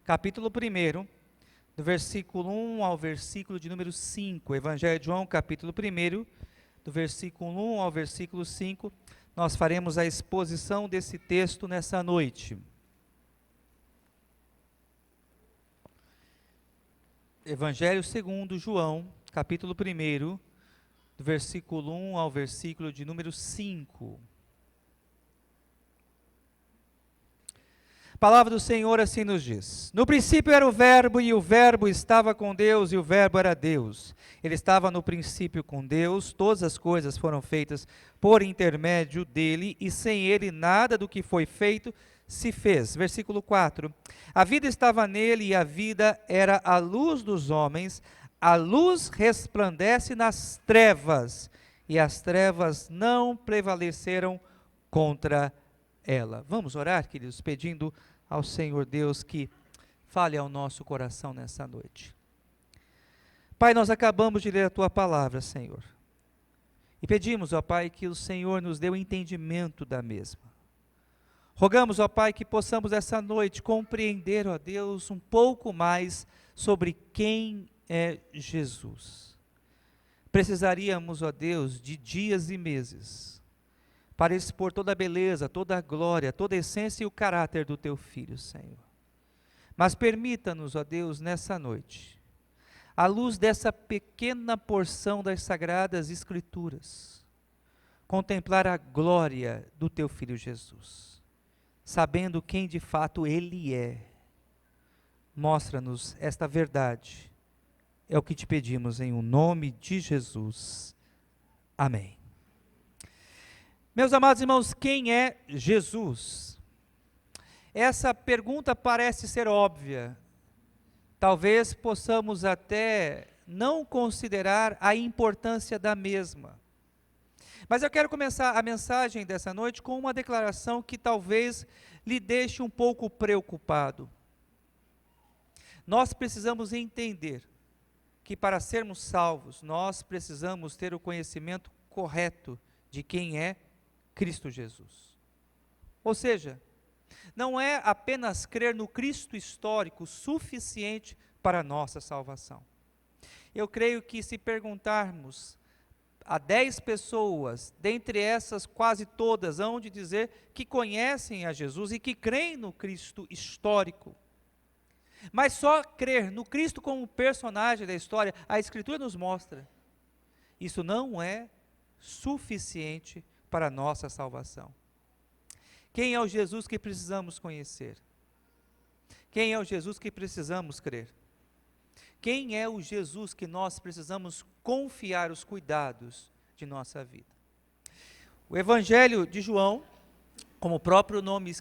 capítulo 1, do versículo 1 ao versículo de número 5. Evangelho de João, capítulo 1, do versículo 1 ao versículo 5. Nós faremos a exposição desse texto nessa noite. Evangelho segundo João, capítulo 1, do versículo 1 ao versículo de número 5. A palavra do Senhor assim nos diz: No princípio era o Verbo, e o Verbo estava com Deus, e o Verbo era Deus. Ele estava no princípio com Deus, todas as coisas foram feitas por intermédio dele, e sem ele nada do que foi feito se fez. Versículo 4. A vida estava nele, e a vida era a luz dos homens. A luz resplandece nas trevas, e as trevas não prevaleceram contra ela. Vamos orar, queridos, pedindo ao Senhor Deus que fale ao nosso coração nessa noite. Pai, nós acabamos de ler a Tua palavra, Senhor, e pedimos, ó Pai, que o Senhor nos dê o entendimento da mesma. Rogamos, ó Pai, que possamos essa noite compreender, ó Deus, um pouco mais sobre quem é Jesus. Precisaríamos, ó Deus, de dias e meses para expor toda a beleza, toda a glória, toda a essência e o caráter do Teu Filho, Senhor. Mas permita-nos, ó Deus, nessa noite, à luz dessa pequena porção das Sagradas Escrituras, contemplar a glória do Teu Filho Jesus, sabendo quem de fato Ele é. Mostra-nos esta verdade, é o que te pedimos em o nome de Jesus. Amém. Meus amados irmãos, quem é Jesus? Essa pergunta parece ser óbvia. Talvez possamos até não considerar a importância da mesma. Mas eu quero começar a mensagem dessa noite com uma declaração que talvez lhe deixe um pouco preocupado. Nós precisamos entender que para sermos salvos, nós precisamos ter o conhecimento correto de quem é Cristo Jesus. Ou seja, não é apenas crer no Cristo histórico suficiente para a nossa salvação. Eu creio que se perguntarmos a 10 pessoas, dentre essas quase todas, hão de dizer que conhecem a Jesus e que creem no Cristo histórico. Mas só crer no Cristo como personagem da história, a Escritura nos mostra, isso não é suficiente para a nossa salvação. Quem é o Jesus que precisamos conhecer? Quem é o Jesus que precisamos crer? Quem é o Jesus que nós precisamos confiar os cuidados de nossa vida? O Evangelho de João, como o próprio nome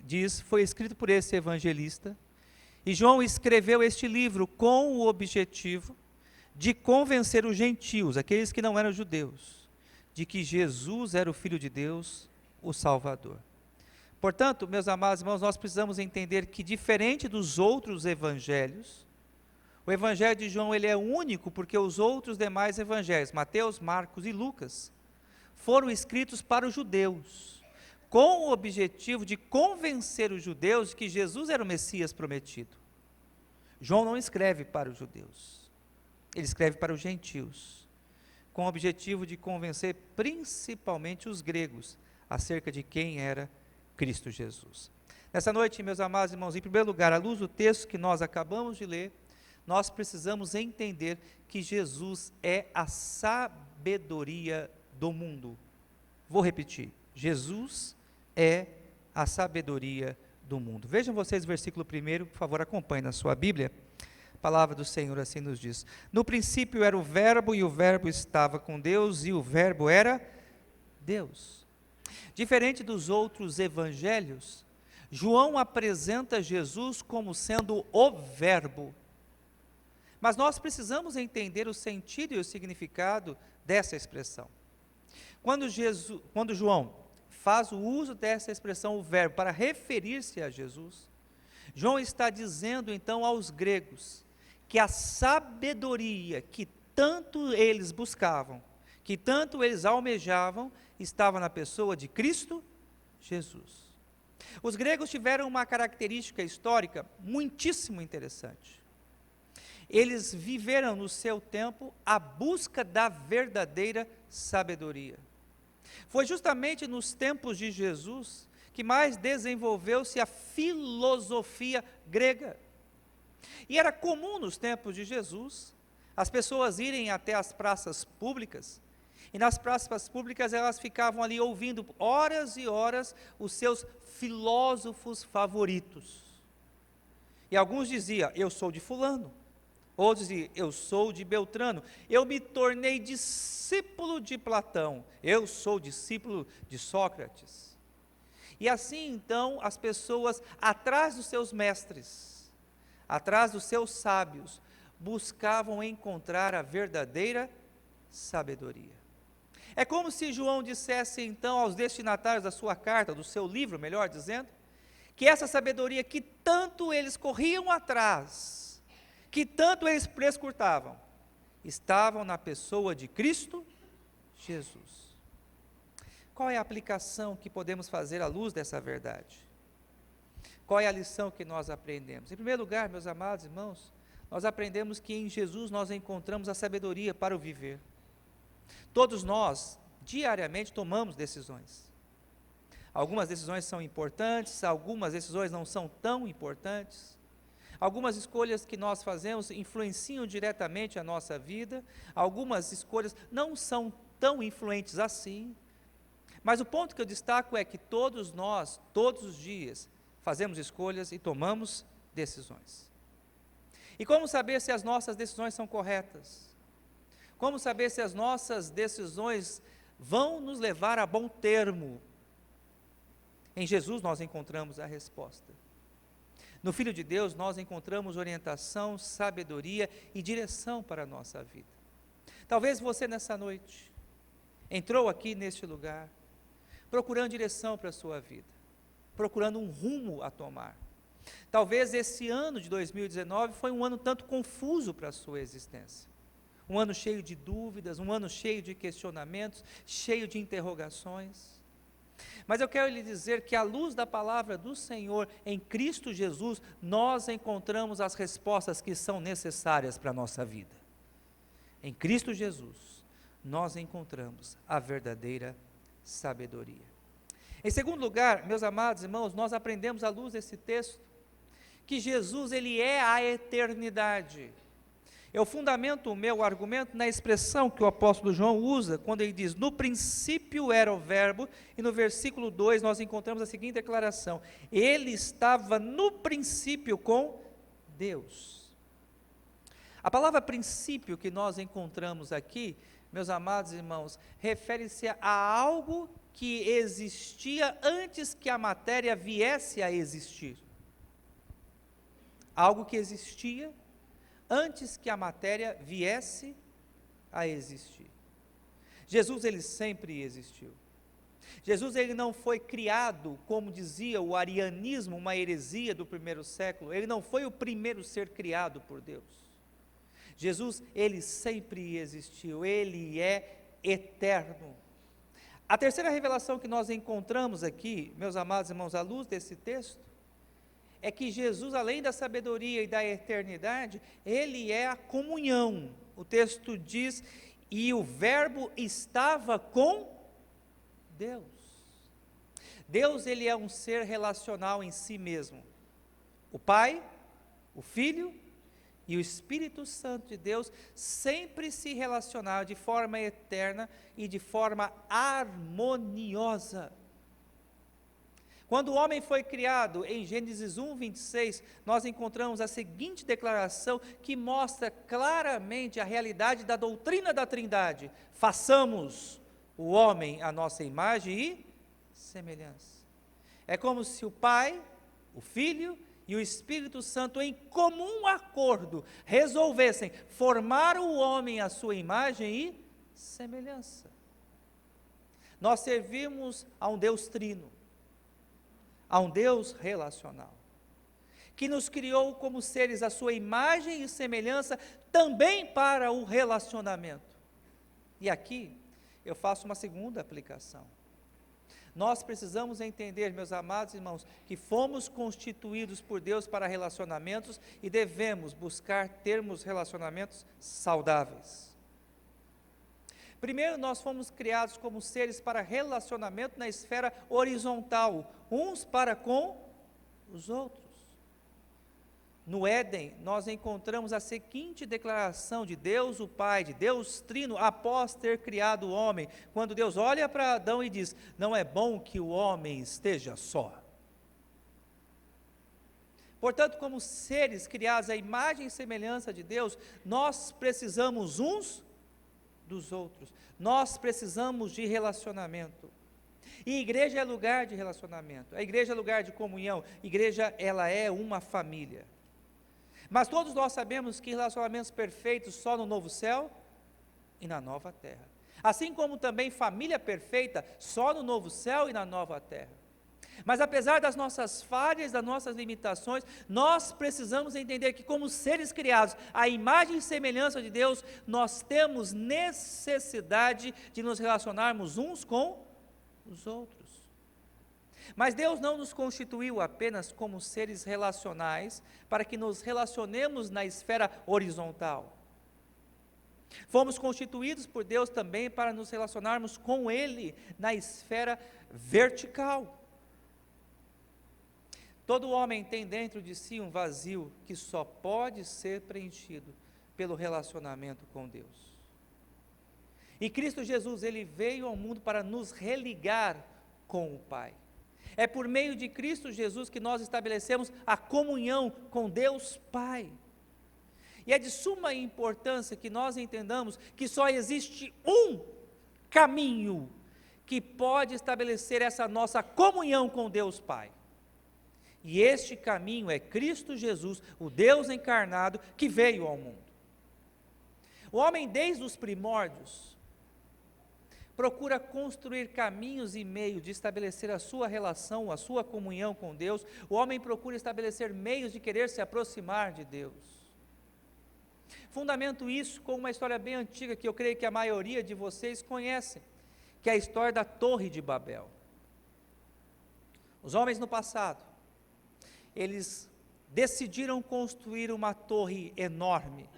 diz, foi escrito por esse evangelista, e João escreveu este livro com o objetivo de convencer os gentios, aqueles que não eram judeus, de que Jesus era o Filho de Deus, o Salvador. Portanto, meus amados irmãos, nós precisamos entender que, diferente dos outros evangelhos, o Evangelho de João ele é único porque os outros demais evangelhos, Mateus, Marcos e Lucas, foram escritos para os judeus, com o objetivo de convencer os judeus de que Jesus era o Messias prometido. João não escreve para os judeus, ele escreve para os gentios, com o objetivo de convencer principalmente os gregos acerca de quem era Cristo Jesus. Nessa noite, meus amados irmãos, em primeiro lugar, à luz do texto que nós acabamos de ler, nós precisamos entender que Jesus é a sabedoria do mundo. Vou repetir, Jesus é a sabedoria do mundo. Vejam vocês o versículo 1, por favor, acompanhem na sua Bíblia. A palavra do Senhor assim nos diz: No princípio era o Verbo, e o Verbo estava com Deus, e o Verbo era Deus. Diferente dos outros evangelhos, João apresenta Jesus como sendo o Verbo. Mas nós precisamos entender o sentido e o significado dessa expressão. Quando João faz o uso dessa expressão, o Verbo, para referir-se a Jesus, João está dizendo então aos gregos que a sabedoria que tanto eles buscavam, que tanto eles almejavam, estava na pessoa de Cristo Jesus. Os gregos tiveram uma característica histórica muitíssimo interessante. Eles viveram no seu tempo a busca da verdadeira sabedoria. Foi justamente nos tempos de Jesus que mais desenvolveu-se a filosofia grega. E era comum nos tempos de Jesus as pessoas irem até as praças públicas, e nas praças públicas elas ficavam ali ouvindo horas e horas os seus filósofos favoritos. E alguns diziam, eu sou de fulano. Outros diziam, eu sou de Beltrano. Eu me tornei discípulo de Platão. Eu sou discípulo de Sócrates. E assim então as pessoas, atrás dos seus mestres, atrás dos seus sábios, buscavam encontrar a verdadeira sabedoria. É como se João dissesse então aos destinatários da sua carta, do seu livro, melhor dizendo, que essa sabedoria que tanto eles corriam atrás, que tanto eles prescrutavam, estavam na pessoa de Cristo Jesus. Qual é a aplicação que podemos fazer à luz dessa verdade? Qual é a lição que nós aprendemos? Em primeiro lugar, meus amados irmãos, nós aprendemos que em Jesus nós encontramos a sabedoria para o viver. Todos nós, diariamente, tomamos decisões. Algumas decisões são importantes, algumas decisões não são tão importantes. Algumas escolhas que nós fazemos influenciam diretamente a nossa vida, algumas escolhas não são tão influentes assim. Mas o ponto que eu destaco é que todos nós, todos os dias, fazemos escolhas e tomamos decisões. E como saber se as nossas decisões são corretas? Como saber se as nossas decisões vão nos levar a bom termo? Em Jesus nós encontramos a resposta. No Filho de Deus nós encontramos orientação, sabedoria e direção para a nossa vida. Talvez você nessa noite entrou aqui neste lugar, procurando direção para a sua vida, procurando um rumo a tomar. Talvez esse ano de 2019 foi um ano tanto confuso para a sua existência. Um ano cheio de dúvidas, um ano cheio de questionamentos, cheio de interrogações. Mas eu quero lhe dizer que à luz da palavra do Senhor, em Cristo Jesus, nós encontramos as respostas que são necessárias para a nossa vida. Em Cristo Jesus, nós encontramos a verdadeira sabedoria. Em segundo lugar, meus amados irmãos, nós aprendemos à luz desse texto, que Jesus, ele é a eternidade. Eu fundamento o meu argumento na expressão que o apóstolo João usa, quando ele diz, no princípio era o verbo, e no versículo 2 nós encontramos a seguinte declaração, ele estava no princípio com Deus. A palavra princípio que nós encontramos aqui, meus amados irmãos, refere-se a algo que existia antes que a matéria viesse a existir. Algo que existia antes que a matéria viesse a existir. Jesus, ele sempre existiu. Jesus, ele não foi criado, como dizia o arianismo, uma heresia do primeiro século, ele não foi o primeiro ser criado por Deus. Jesus, ele sempre existiu, ele é eterno. A terceira revelação que nós encontramos aqui, meus amados irmãos, à luz desse texto, é que Jesus, além da sabedoria e da eternidade, ele é a comunhão. O texto diz, e o verbo estava com Deus. Deus, ele é um ser relacional em si mesmo. O Pai, o Filho e o Espírito Santo de Deus sempre se relacionaram de forma eterna e de forma harmoniosa. Quando o homem foi criado, em Gênesis 1, 26, nós encontramos a seguinte declaração que mostra claramente a realidade da doutrina da Trindade. Façamos o homem à nossa imagem e semelhança. É como se o Pai, o Filho e o Espírito Santo, em comum acordo, resolvessem formar o homem à sua imagem e semelhança. Nós servimos a um Deus trino, a um Deus relacional, que nos criou como seres à sua imagem e semelhança, também para o relacionamento. E aqui, eu faço uma segunda aplicação. Nós precisamos entender, meus amados irmãos, que fomos constituídos por Deus para relacionamentos e devemos buscar termos relacionamentos saudáveis. Primeiro, nós fomos criados como seres para relacionamento na esfera horizontal, uns para com os outros. No Éden, nós encontramos a seguinte declaração de Deus, o Pai, de Deus Trino, após ter criado o homem, quando Deus olha para Adão e diz: não é bom que o homem esteja só. Portanto, como seres criados à imagem e semelhança de Deus, nós precisamos uns dos outros, nós precisamos de relacionamento. E igreja é lugar de relacionamento, a igreja é lugar de comunhão, igreja ela é uma família. Mas todos nós sabemos que relacionamentos perfeitos só no novo céu e na nova terra. Assim como também família perfeita só no novo céu e na nova terra. Mas apesar das nossas falhas, das nossas limitações, nós precisamos entender que como seres criados à imagem e semelhança de Deus, nós temos necessidade de nos relacionarmos uns com os outros. Mas Deus não nos constituiu apenas como seres relacionais, para que nos relacionemos na esfera horizontal. Fomos constituídos por Deus também para nos relacionarmos com Ele na esfera vertical. Todo homem tem dentro de si um vazio que só pode ser preenchido pelo relacionamento com Deus. E Cristo Jesus, Ele veio ao mundo para nos religar com o Pai. É por meio de Cristo Jesus que nós estabelecemos a comunhão com Deus Pai. E é de suma importância que nós entendamos que só existe um caminho que pode estabelecer essa nossa comunhão com Deus Pai. E este caminho é Cristo Jesus, o Deus encarnado que veio ao mundo. O homem, desde os primórdios, procura construir caminhos e meios de estabelecer a sua relação, a sua comunhão com Deus. O homem procura estabelecer meios de querer se aproximar de Deus. Fundamento isso com uma história bem antiga, que eu creio que a maioria de vocês conhecem, que é a história da Torre de Babel. Os homens no passado, eles decidiram construir uma torre enorme.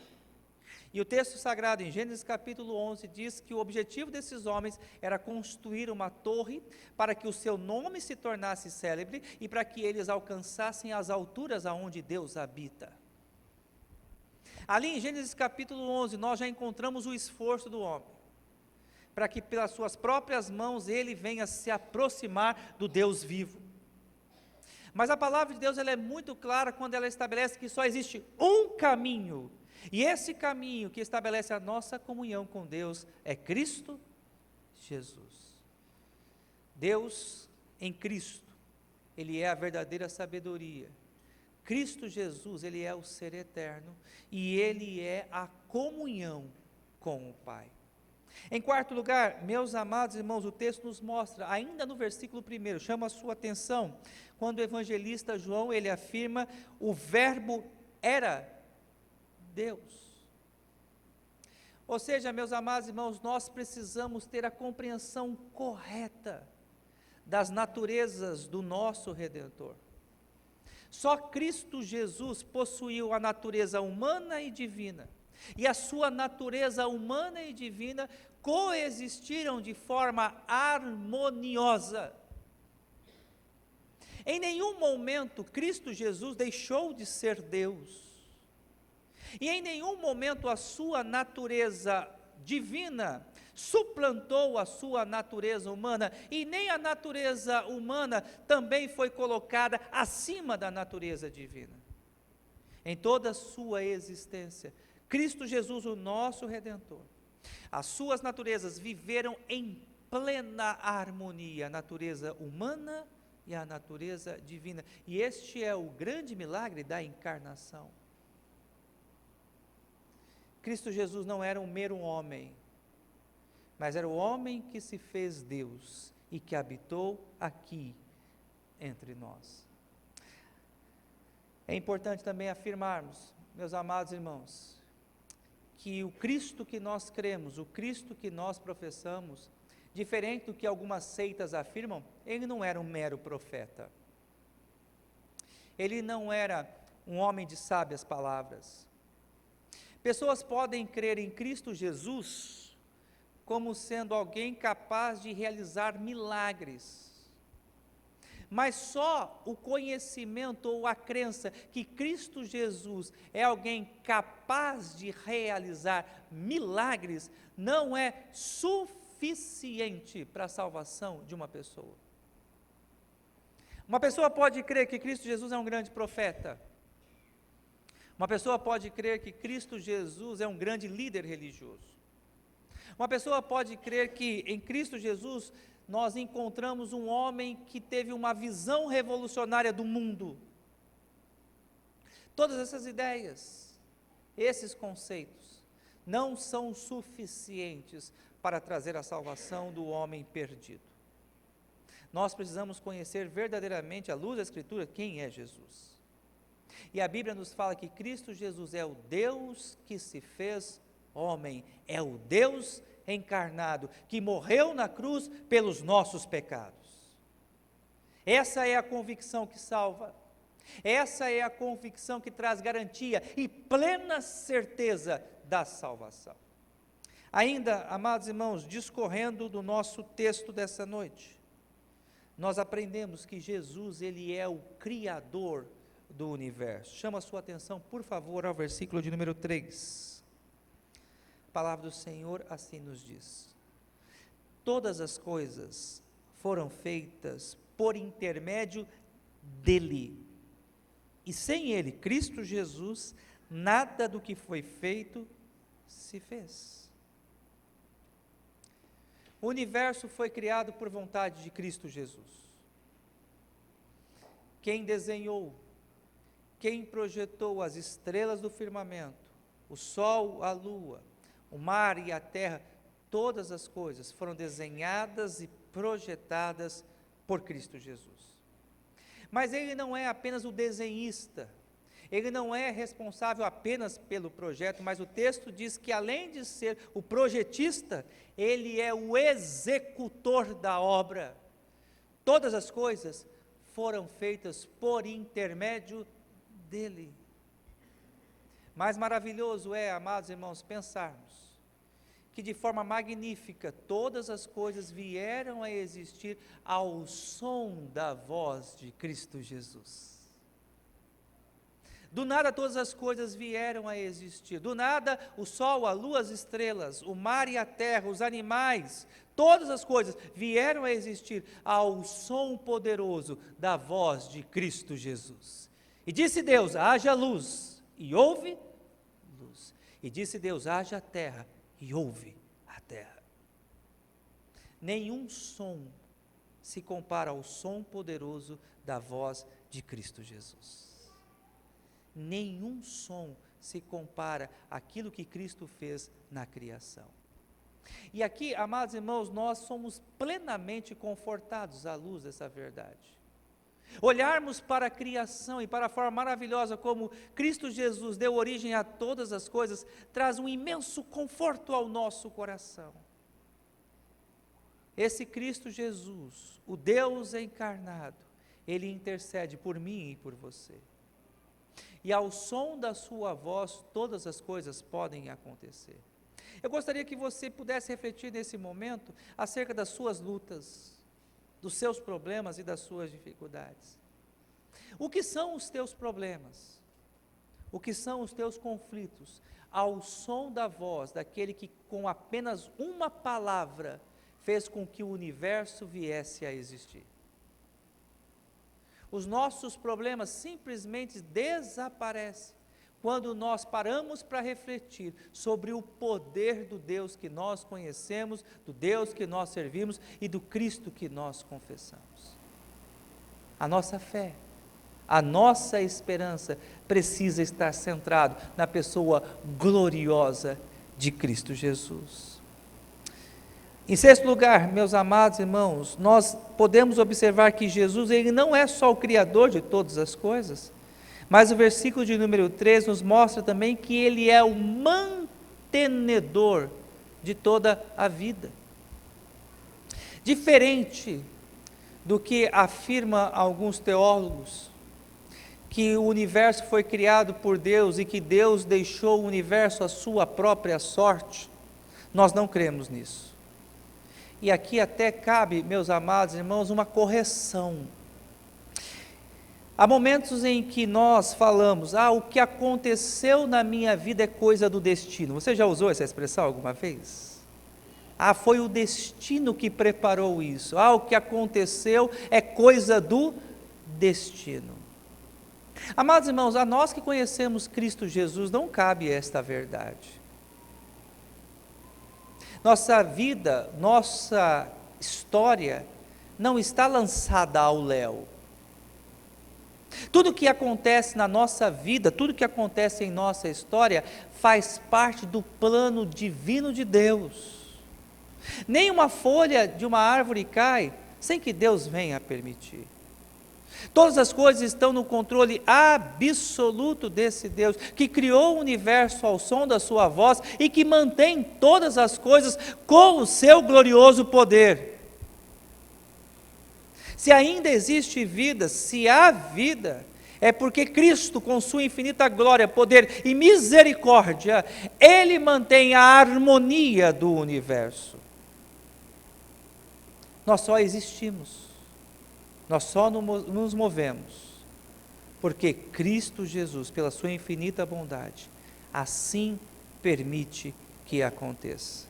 E o texto sagrado em Gênesis capítulo 11 diz que o objetivo desses homens era construir uma torre para que o seu nome se tornasse célebre e para que eles alcançassem as alturas aonde Deus habita. Ali em Gênesis capítulo 11 nós já encontramos o esforço do homem, para que pelas suas próprias mãos ele venha se aproximar do Deus vivo. Mas a palavra de Deus ela é muito clara quando ela estabelece que só existe um caminho. E esse caminho que estabelece a nossa comunhão com Deus é Cristo Jesus. Deus em Cristo, Ele é a verdadeira sabedoria. Cristo Jesus, Ele é o ser eterno e Ele é a comunhão com o Pai. Em quarto lugar, meus amados irmãos, o texto nos mostra, ainda no versículo 1, chama a sua atenção, quando o evangelista João, ele afirma, o verbo era Deus. Ou seja, meus amados irmãos, nós precisamos ter a compreensão correta das naturezas do nosso Redentor. Só Cristo Jesus possuiu a natureza humana e divina, e a sua natureza humana e divina coexistiram de forma harmoniosa. Em nenhum momento Cristo Jesus deixou de ser Deus. E em nenhum momento a sua natureza divina suplantou a sua natureza humana, e nem a natureza humana também foi colocada acima da natureza divina. Em toda a sua existência, Cristo Jesus, o nosso Redentor, as suas naturezas viveram em plena harmonia, a natureza humana e a natureza divina. E este é o grande milagre da encarnação. Cristo Jesus não era um mero homem, mas era o homem que se fez Deus e que habitou aqui entre nós. É importante também afirmarmos, meus amados irmãos, que o Cristo que nós cremos, o Cristo que nós professamos, Diferente do que algumas seitas afirmam, ele não era um mero profeta. Ele não era um homem de sábias palavras. Pessoas podem crer em Cristo Jesus como sendo alguém capaz de realizar milagres. Mas só o conhecimento ou a crença que Cristo Jesus é alguém capaz de realizar milagres não é suficiente para a salvação de uma pessoa. Uma pessoa pode crer que Cristo Jesus é um grande profeta. Uma pessoa pode crer que Cristo Jesus é um grande líder religioso. Uma pessoa pode crer que em Cristo Jesus nós encontramos um homem que teve uma visão revolucionária do mundo. Todas essas ideias, esses conceitos, não são suficientes para trazer a salvação do homem perdido. Nós precisamos conhecer verdadeiramente, à luz da Escritura, quem é Jesus. E a Bíblia nos fala que Cristo Jesus é o Deus que se fez homem, é o Deus encarnado, que morreu na cruz pelos nossos pecados. Essa é a convicção que salva, essa é a convicção que traz garantia e plena certeza da salvação. Ainda, amados irmãos, discorrendo do nosso texto dessa noite, nós aprendemos que Jesus, ele é o Criador do universo. Chama a sua atenção, por favor, ao versículo de número 3. A palavra do Senhor assim nos diz: todas as coisas foram feitas por intermédio dele, e sem ele, Cristo Jesus, nada do que foi feito se fez. O universo foi criado por vontade de Cristo Jesus. Quem desenhou, quem projetou as estrelas do firmamento, o sol, a lua, o mar e a terra, todas as coisas foram desenhadas e projetadas por Cristo Jesus. Mas ele não é apenas o desenhista, ele não é responsável apenas pelo projeto, mas o texto diz que além de ser o projetista, ele é o executor da obra. Todas as coisas foram feitas por intermédio dele. Mais maravilhoso é, amados irmãos, pensarmos que de forma magnífica todas as coisas vieram a existir ao som da voz de Cristo Jesus. Do nada todas as coisas vieram a existir, do nada o sol, a lua, as estrelas, o mar e a terra, os animais, todas as coisas vieram a existir ao som poderoso da voz de Cristo Jesus. E disse Deus: haja luz, e houve luz. E disse Deus: haja terra, e houve a terra. Nenhum som se compara ao som poderoso da voz de Cristo Jesus. Nenhum som se compara àquilo que Cristo fez na criação. E aqui, amados irmãos, nós somos plenamente confortados à luz dessa verdade. Olharmos para a criação e para a forma maravilhosa como Cristo Jesus deu origem a todas as coisas, traz um imenso conforto ao nosso coração. Esse Cristo Jesus, o Deus encarnado, ele intercede por mim e por você. E ao som da sua voz, todas as coisas podem acontecer. Eu gostaria que você pudesse refletir nesse momento acerca das suas lutas, dos seus problemas e das suas dificuldades. O que são os teus problemas? O que são os teus conflitos? Ao som da voz daquele que com apenas uma palavra fez com que o universo viesse a existir. Os nossos problemas simplesmente desaparecem quando nós paramos para refletir sobre o poder do Deus que nós conhecemos, do Deus que nós servimos e do Cristo que nós confessamos. A nossa fé, a nossa esperança precisa estar centrado na pessoa gloriosa de Cristo Jesus. Em sexto lugar, meus amados irmãos, nós podemos observar que Jesus, ele não é só o Criador de todas as coisas, mas o versículo de número 3 nos mostra também que ele é o mantenedor de toda a vida. Diferente do que afirma alguns teólogos, que o universo foi criado por Deus e que Deus deixou o universo à sua própria sorte, nós não cremos nisso. E aqui até cabe, meus amados irmãos, uma correção. Há momentos em que nós falamos, o que aconteceu na minha vida é coisa do destino. Você já usou essa expressão alguma vez? Foi o destino que preparou isso. O que aconteceu é coisa do destino. Amados irmãos, a nós que conhecemos Cristo Jesus, não cabe esta verdade. Nossa vida, nossa história, não está lançada ao léu. Tudo que acontece na nossa vida, tudo que acontece em nossa história, faz parte do plano divino de Deus. Nem uma folha de uma árvore cai, sem que Deus venha a permitir. Todas as coisas estão no controle absoluto desse Deus, que criou o universo ao som da sua voz e que mantém todas as coisas com o seu glorioso poder. Se ainda existe vida, se há vida, é porque Cristo, com sua infinita glória, poder e misericórdia, Ele mantém a harmonia do universo. Nós só existimos. Nós só nos movemos, porque Cristo Jesus, pela sua infinita bondade, assim permite que aconteça.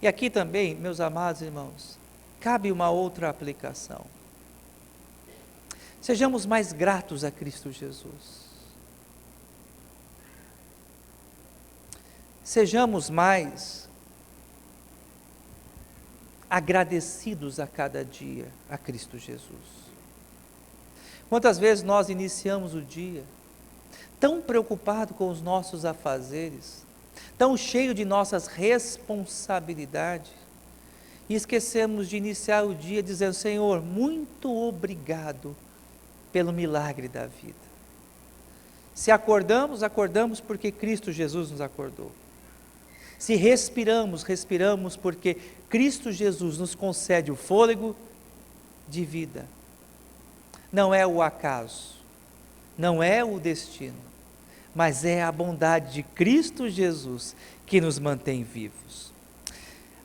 E aqui também, meus amados irmãos, cabe uma outra aplicação. Sejamos mais gratos a Cristo Jesus. Sejamos mais agradecidos a cada dia a Cristo Jesus. Quantas vezes nós iniciamos o dia tão preocupado com os nossos afazeres, tão cheio de nossas responsabilidades, e esquecemos de iniciar o dia dizendo: Senhor, muito obrigado pelo milagre da vida. Se acordamos, acordamos porque Cristo Jesus nos acordou. Se respiramos, respiramos porque Cristo Jesus nos concede o fôlego de vida. Não é o acaso, não é o destino, mas é a bondade de Cristo Jesus que nos mantém vivos.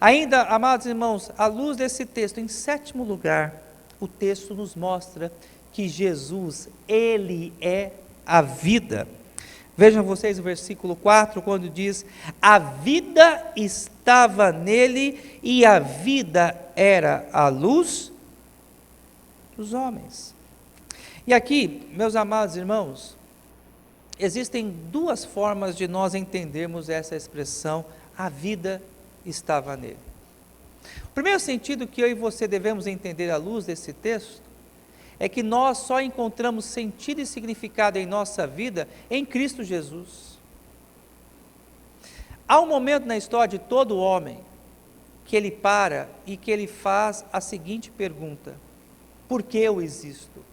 Ainda, amados irmãos, à luz desse texto, em sétimo lugar, o texto nos mostra que Jesus, Ele é a vida. Vejam vocês o versículo 4, quando diz: a vida estava nele e a vida era a luz dos homens. E aqui, meus amados irmãos, existem duas formas de nós entendermos essa expressão: a vida estava nele. O primeiro sentido que eu e você devemos entender à luz desse texto é que nós só encontramos sentido e significado em nossa vida em Cristo Jesus. Há um momento na história de todo homem que ele para e que ele faz a seguinte pergunta: por que eu existo?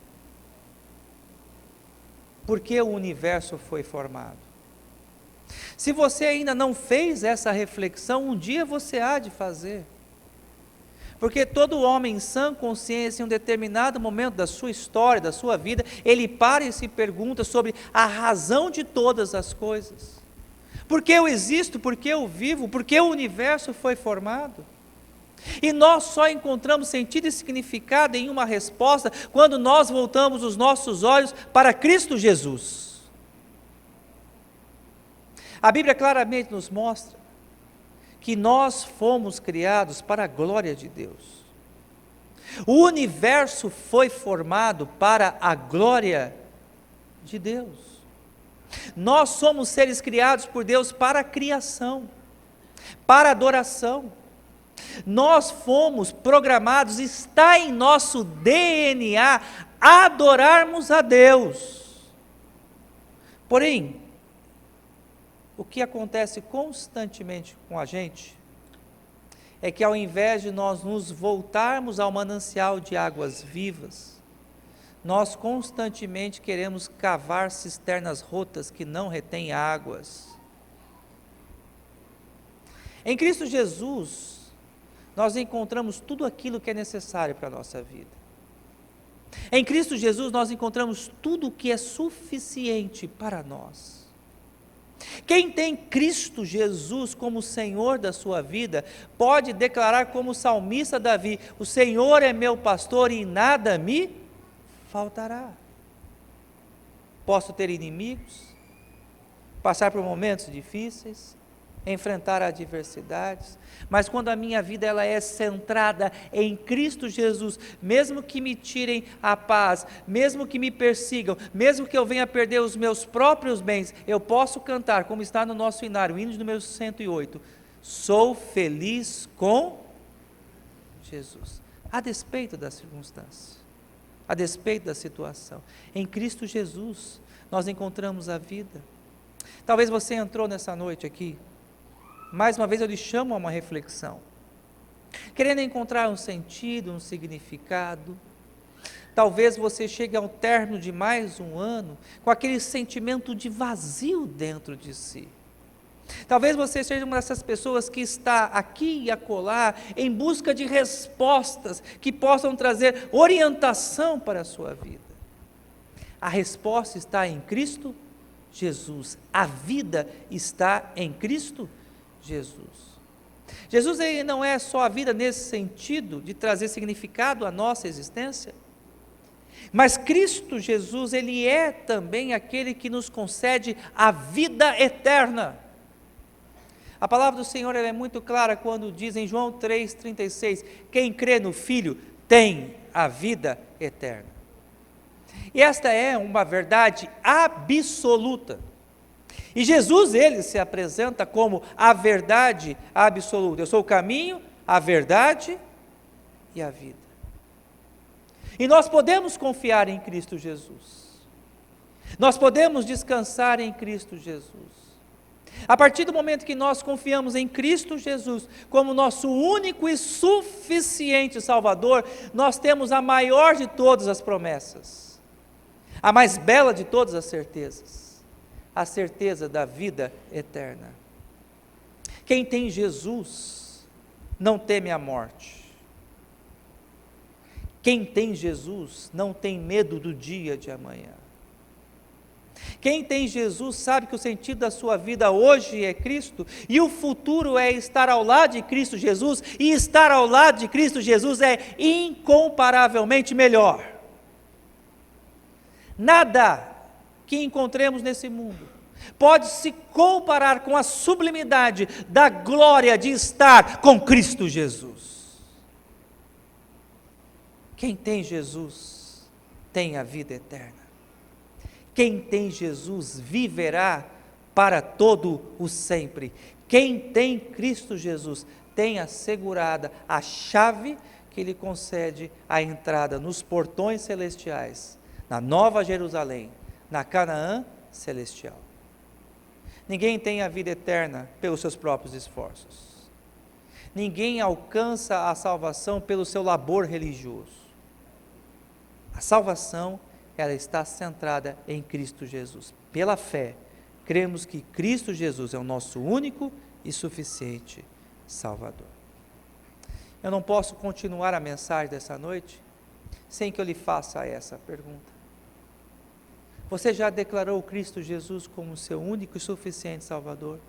Por que o universo foi formado? Se você ainda não fez essa reflexão, um dia você há de fazer. Porque todo homem em sã consciência, em um determinado momento da sua história, da sua vida, ele para e se pergunta sobre a razão de todas as coisas. Por que eu existo? Por que eu vivo? Por que o universo foi formado? E nós só encontramos sentido e significado em uma resposta quando nós voltamos os nossos olhos para Cristo Jesus. A Bíblia claramente nos mostra que nós fomos criados para a glória de Deus. O universo foi formado para a glória de Deus. Nós somos seres criados por Deus para a criação, para a adoração. Nós fomos programados, está em nosso DNA, adorarmos a Deus. Porém, o que acontece constantemente com a gente é que, ao invés de nós nos voltarmos ao manancial de águas vivas, nós constantemente queremos cavar cisternas rotas que não retêm águas. Em Cristo Jesus, nós encontramos tudo aquilo que é necessário para a nossa vida. Em Cristo Jesus nós encontramos tudo o que é suficiente para nós. Quem tem Cristo Jesus como Senhor da sua vida, pode declarar como o salmista Davi: o Senhor é meu pastor e nada me faltará. Posso ter inimigos, passar por momentos difíceis, enfrentar adversidades, mas quando a minha vida ela é centrada em Cristo Jesus, mesmo que me tirem a paz, mesmo que me persigam, mesmo que eu venha perder os meus próprios bens, eu posso cantar, como está no nosso hinário, o hino número 108, sou feliz com Jesus, a despeito da circunstância, a despeito da situação. Em Cristo Jesus nós encontramos a vida. Talvez você entrou nessa noite aqui, mais uma vez eu lhe chamo a uma reflexão, querendo encontrar um sentido, um significado. Talvez você chegue ao término de mais um ano com aquele sentimento de vazio dentro de si. Talvez você seja uma dessas pessoas que está aqui e acolá em busca de respostas que possam trazer orientação para a sua vida. A resposta está em Cristo Jesus. A vida está em Cristo Jesus. Jesus ele não é só a vida nesse sentido de trazer significado à nossa existência, mas Cristo Jesus ele é também aquele que nos concede a vida eterna. A palavra do Senhor ela é muito clara quando diz em João 3,36, quem crê no Filho tem a vida eterna. E esta é uma verdade absoluta. E Jesus, ele se apresenta como a verdade absoluta. Eu sou o caminho, a verdade e a vida. E nós podemos confiar em Cristo Jesus. Nós podemos descansar em Cristo Jesus. A partir do momento que nós confiamos em Cristo Jesus como nosso único e suficiente Salvador, nós temos a maior de todas as promessas, a mais bela de todas as certezas, a certeza da vida eterna. Quem tem Jesus não teme a morte. Quem tem Jesus não tem medo do dia de amanhã. Quem tem Jesus sabe que o sentido da sua vida hoje é Cristo, e o futuro é estar ao lado de Cristo Jesus, e estar ao lado de Cristo Jesus é incomparavelmente melhor. Nada que encontremos nesse mundo pode se comparar com a sublimidade da glória de estar com Cristo Jesus. Quem tem Jesus tem a vida eterna. Quem tem Jesus viverá para todo o sempre. Quem tem Cristo Jesus tem assegurada a chave que lhe concede a entrada nos portões celestiais, na Nova Jerusalém, na Canaã celestial. Ninguém tem a vida eterna pelos seus próprios esforços. Ninguém alcança a salvação pelo seu labor religioso. A salvação, ela está centrada em Cristo Jesus. Pela fé, cremos que Cristo Jesus é o nosso único e suficiente Salvador. Eu não posso continuar a mensagem dessa noite sem que eu lhe faça essa pergunta. Você já declarou Cristo Jesus como seu único e suficiente Salvador?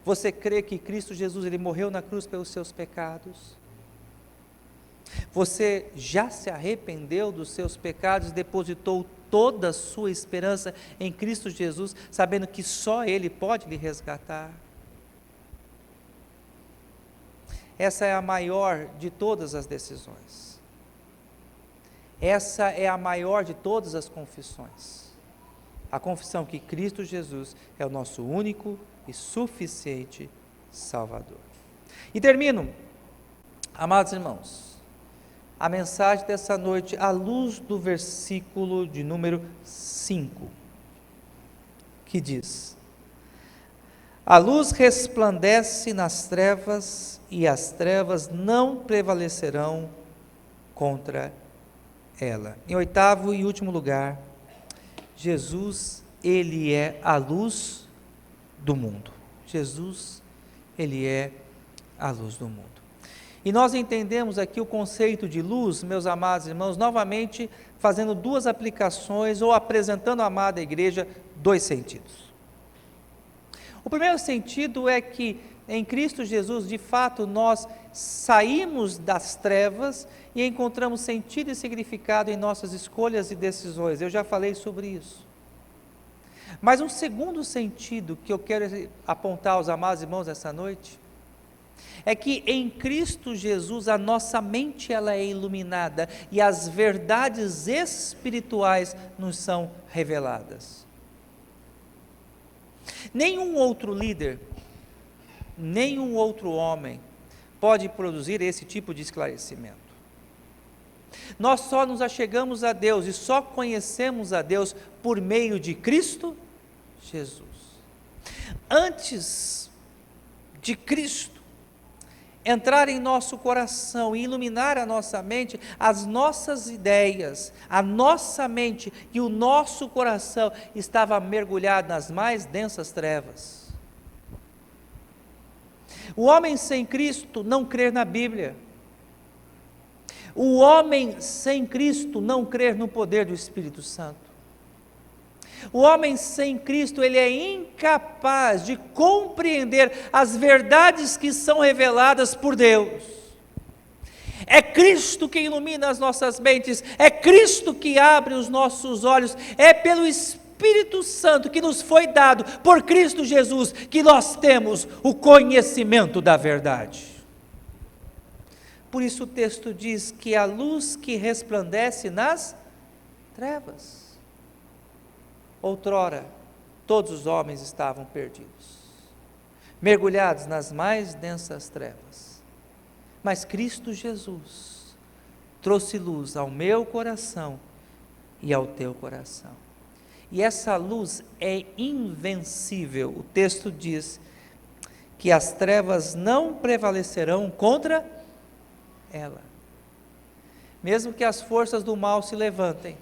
Você crê que Cristo Jesus ele morreu na cruz pelos seus pecados? Você já se arrependeu dos seus pecados e depositou toda a sua esperança em Cristo Jesus, sabendo que só Ele pode lhe resgatar? Essa é a maior de todas as decisões. Essa é a maior de todas as confissões. A confissão que Cristo Jesus é o nosso único e suficiente Salvador. E termino, amados irmãos, a mensagem dessa noite à luz do versículo de número 5, que diz: a luz resplandece nas trevas e as trevas não prevalecerão contra ela. Em oitavo e último lugar, Jesus, ele é a luz do mundo. Jesus, ele é a luz do mundo. E nós entendemos aqui o conceito de luz, meus amados irmãos, novamente fazendo duas aplicações ou apresentando à amada igreja dois sentidos. O primeiro sentido é que em Cristo Jesus, de fato, nós saímos das trevas e encontramos sentido e significado em nossas escolhas e decisões. Eu já falei sobre isso. Mas um segundo sentido que eu quero apontar aos amados irmãos essa noite é que em Cristo Jesus a nossa mente ela é iluminada e as verdades espirituais nos são reveladas. Nenhum outro líder, nenhum outro homem pode produzir esse tipo de esclarecimento. Nós só nos achegamos a Deus e só conhecemos a Deus por meio de Cristo Jesus. Antes de Cristo entrar em nosso coração e iluminar a nossa mente, as nossas ideias, a nossa mente e o nosso coração estava mergulhado nas mais densas trevas. O homem sem Cristo não crê na Bíblia. O homem sem Cristo não crê no poder do Espírito Santo. O homem sem Cristo, ele é incapaz de compreender as verdades que são reveladas por Deus. É Cristo que ilumina as nossas mentes, é Cristo que abre os nossos olhos, é pelo Espírito Santo que nos foi dado por Cristo Jesus que nós temos o conhecimento da verdade. Por isso o texto diz que a luz que resplandece nas trevas. Outrora, todos os homens estavam perdidos, mergulhados nas mais densas trevas. Mas Cristo Jesus trouxe luz ao meu coração e ao teu coração. E essa luz é invencível. O texto diz que as trevas não prevalecerão contra ela. Mesmo que as forças do mal se levantem,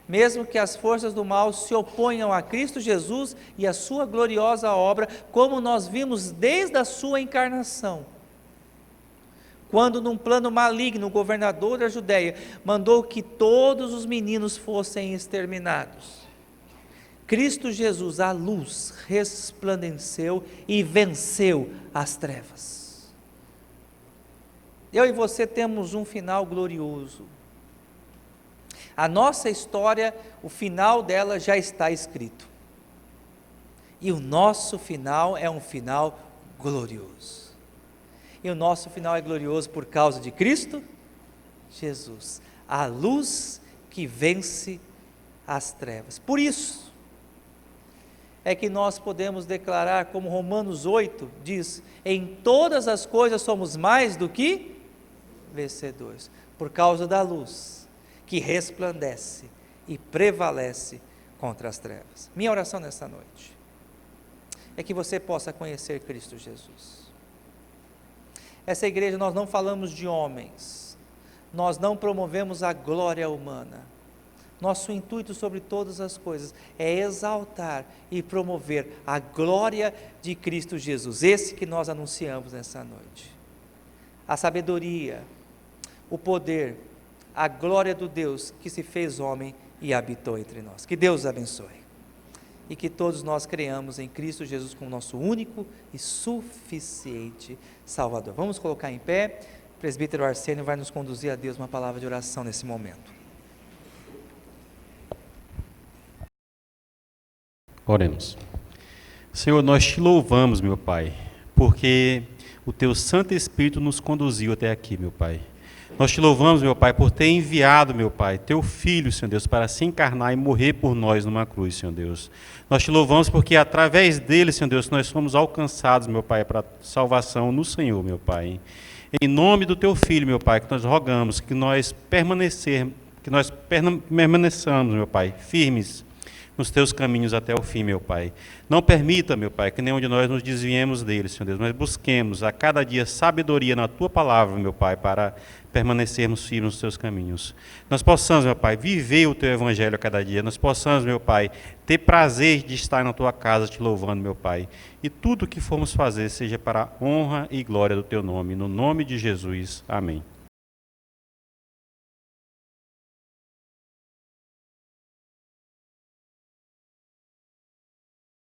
mesmo que as forças do mal se oponham a Cristo Jesus e a sua gloriosa obra, como nós vimos desde a sua encarnação, quando num plano maligno o governador da Judéia mandou que todos os meninos fossem exterminados, Cristo Jesus, a luz, resplandeceu e venceu as trevas. Eu e você temos um final glorioso. A nossa história, o final dela já está escrito. E o nosso final é um final glorioso. E o nosso final é glorioso por causa de Cristo Jesus, a luz que vence as trevas. Por isso é que nós podemos declarar, como Romanos 8 diz, em todas as coisas somos mais do que vencedores, por causa da luz que resplandece e prevalece contra as trevas. Minha oração nesta noite é que você possa conhecer Cristo Jesus. Essa igreja, nós não falamos de homens, nós não promovemos a glória humana. Nosso intuito sobre todas as coisas é exaltar e promover a glória de Cristo Jesus, esse que nós anunciamos nessa noite. A sabedoria, o poder, a glória do Deus que se fez homem e habitou entre nós. Que Deus abençoe. E que todos nós creamos em Cristo Jesus como nosso único e suficiente Salvador. Vamos colocar em pé. O presbítero Arsênio vai nos conduzir a Deus uma palavra de oração nesse momento. Oremos. Senhor, nós te louvamos, meu Pai, porque o teu Santo Espírito nos conduziu até aqui, meu Pai. Nós te louvamos, meu Pai, por ter enviado, meu Pai, teu Filho, Senhor Deus, para se encarnar e morrer por nós numa cruz, Senhor Deus. Nós te louvamos porque através dele, Senhor Deus, nós fomos alcançados, meu Pai, para salvação no Senhor, meu Pai. Em nome do teu Filho, meu Pai, que nós rogamos que nós permaneçamos, meu Pai, firmes, nos teus caminhos até o fim, meu Pai. Não permita, meu Pai, que nenhum de nós nos desviemos deles, Senhor Deus, mas busquemos a cada dia sabedoria na tua palavra, meu Pai, para permanecermos firmes nos teus caminhos. Nós possamos, meu Pai, viver o teu evangelho a cada dia. Nós possamos, meu Pai, ter prazer de estar na tua casa te louvando, meu Pai. E tudo o que formos fazer seja para a honra e glória do teu nome. No nome de Jesus. Amém.